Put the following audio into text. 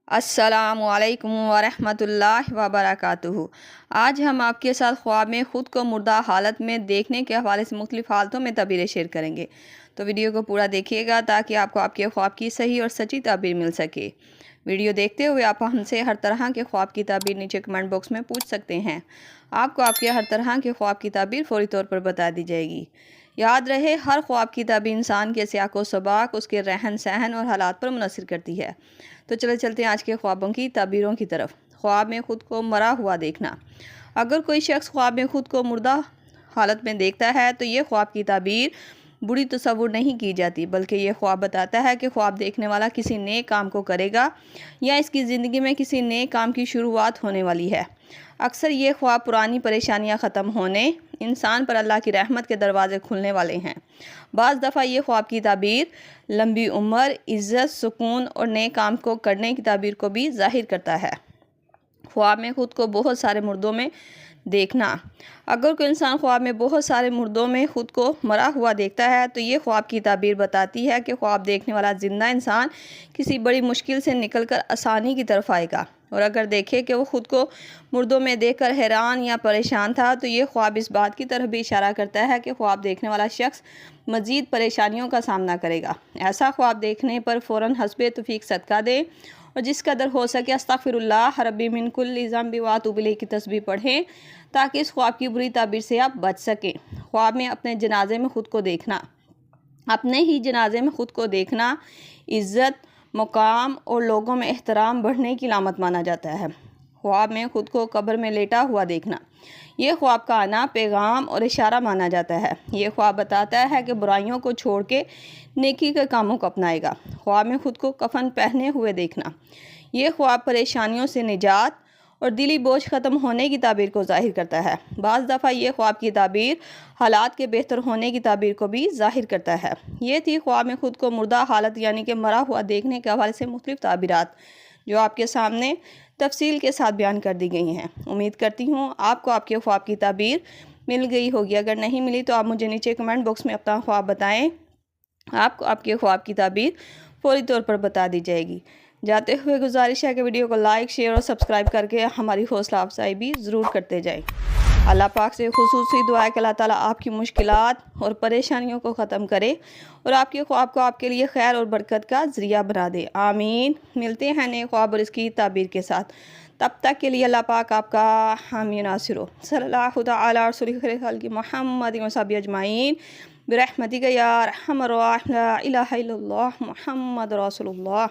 السلام علیکم ورحمۃ اللہ وبرکاتہ۔ آج ہم آپ کے ساتھ خواب میں خود کو مردہ حالت میں دیکھنے کے حوالے سے مختلف حالتوں میں تعبیریں شیئر کریں گے، تو ویڈیو کو پورا دیکھیے گا تاکہ آپ کو آپ کے خواب کی صحیح اور سچی تعبیر مل سکے۔ ویڈیو دیکھتے ہوئے آپ ہم سے ہر طرح کے خواب کی تعبیر نیچے کمنٹ باکس میں پوچھ سکتے ہیں۔ آپ کو آپ کے ہر طرح کے خواب کی تعبیر فوری طور پر بتا دی جائے گی۔ یاد رہے، ہر خواب کی تعبیر انسان کے سیاق و سباق، اس کے رہن سہن اور حالات پر منحصر کرتی ہے۔ تو چلتے ہیں آج کے خوابوں کی تعبیروں کی طرف۔ خواب میں خود کو مرا ہوا دیکھنا۔ اگر کوئی شخص خواب میں خود کو مردہ حالت میں دیکھتا ہے تو یہ خواب کی تعبیر بری تصور نہیں کی جاتی، بلکہ یہ خواب بتاتا ہے کہ خواب دیکھنے والا کسی نئے کام کو کرے گا یا اس کی زندگی میں کسی نئے کام کی شروعات ہونے والی ہے۔ اکثر یہ خواب پرانی پریشانیاں ختم ہونے، انسان پر اللہ کی رحمت کے دروازے کھلنے والے ہیں۔ بعض دفعہ یہ خواب کی تعبیر لمبی عمر، عزت، سکون اور نئے کام کو کرنے کی تعبیر کو بھی ظاہر کرتا ہے۔ خواب میں خود کو بہت سارے مردوں میں دیکھنا۔ اگر کوئی انسان خواب میں بہت سارے مردوں میں خود کو مرا ہوا دیکھتا ہے تو یہ خواب کی تعبیر بتاتی ہے کہ خواب دیکھنے والا زندہ انسان کسی بڑی مشکل سے نکل کر آسانی کی طرف آئے گا، اور اگر دیکھے کہ وہ خود کو مردوں میں دیکھ کر حیران یا پریشان تھا تو یہ خواب اس بات کی طرف بھی اشارہ کرتا ہے کہ خواب دیکھنے والا شخص مزید پریشانیوں کا سامنا کرے گا۔ ایسا خواب دیکھنے پر فوراً حسب توفیق صدقہ دیں اور جس قدر ہو سکے استغفر اللہ ربی من کل ذنب واتوب الیہ کی تسبیح پڑھیں تاکہ اس خواب کی بری تعبیر سے آپ بچ سکیں۔ خواب میں اپنے جنازے میں خود کو دیکھنا۔ اپنے ہی جنازے میں خود کو دیکھنا عزت، مقام اور لوگوں میں احترام بڑھنے کی علامت مانا جاتا ہے۔ خواب میں خود کو قبر میں لیٹا ہوا دیکھنا۔ یہ خواب کا آنا پیغام اور اشارہ مانا جاتا ہے۔ یہ خواب بتاتا ہے کہ برائیوں کو چھوڑ کے نیکی کے کاموں کو اپنائے گا۔ خواب میں خود کو کفن پہنے ہوئے دیکھنا۔ یہ خواب پریشانیوں سے نجات اور دلی بوجھ ختم ہونے کی تعبیر کو ظاہر کرتا ہے۔ بعض دفعہ یہ خواب کی تعبیر حالات کے بہتر ہونے کی تعبیر کو بھی ظاہر کرتا ہے۔ یہ تھی خواب میں خود کو مردہ حالت یعنی کہ مرا ہوا دیکھنے کے حوالے سے مختلف تعبیرات جو آپ کے سامنے تفصیل کے ساتھ بیان کر دی گئی ہیں۔ امید کرتی ہوں آپ کو آپ کے خواب کی تعبیر مل گئی ہوگی۔ اگر نہیں ملی تو آپ مجھے نیچے کمنٹ باکس میں اپنا خواب بتائیں، آپ کو آپ کے خواب کی تعبیر فوری طور پر بتا دی جائے گی۔ جاتے ہوئے گزارش ہے کہ ویڈیو کو لائک، شیئر اور سبسکرائب کر کے ہماری حوصلہ افزائی بھی ضرور کرتے جائیں۔ اللہ پاک سے خصوصی دعا ہے کہ اللہ تعالیٰ آپ کی مشکلات اور پریشانیوں کو ختم کرے اور آپ کے خواب کو آپ کے لیے خیر اور برکت کا ذریعہ بنا دے۔ آمین۔ ملتے ہیں نئے خواب اور اس کی تعبیر کے ساتھ، تب تک کے لیے اللہ پاک آپ کا حامی ناصر ہو۔ صلی اللہ تعالیٰ رسول خیر خلق محمد و صحبہ اجمعین برحمتک یا ارحم الراحمین۔ لا الہ الا اللہ محمد رسول اللہ۔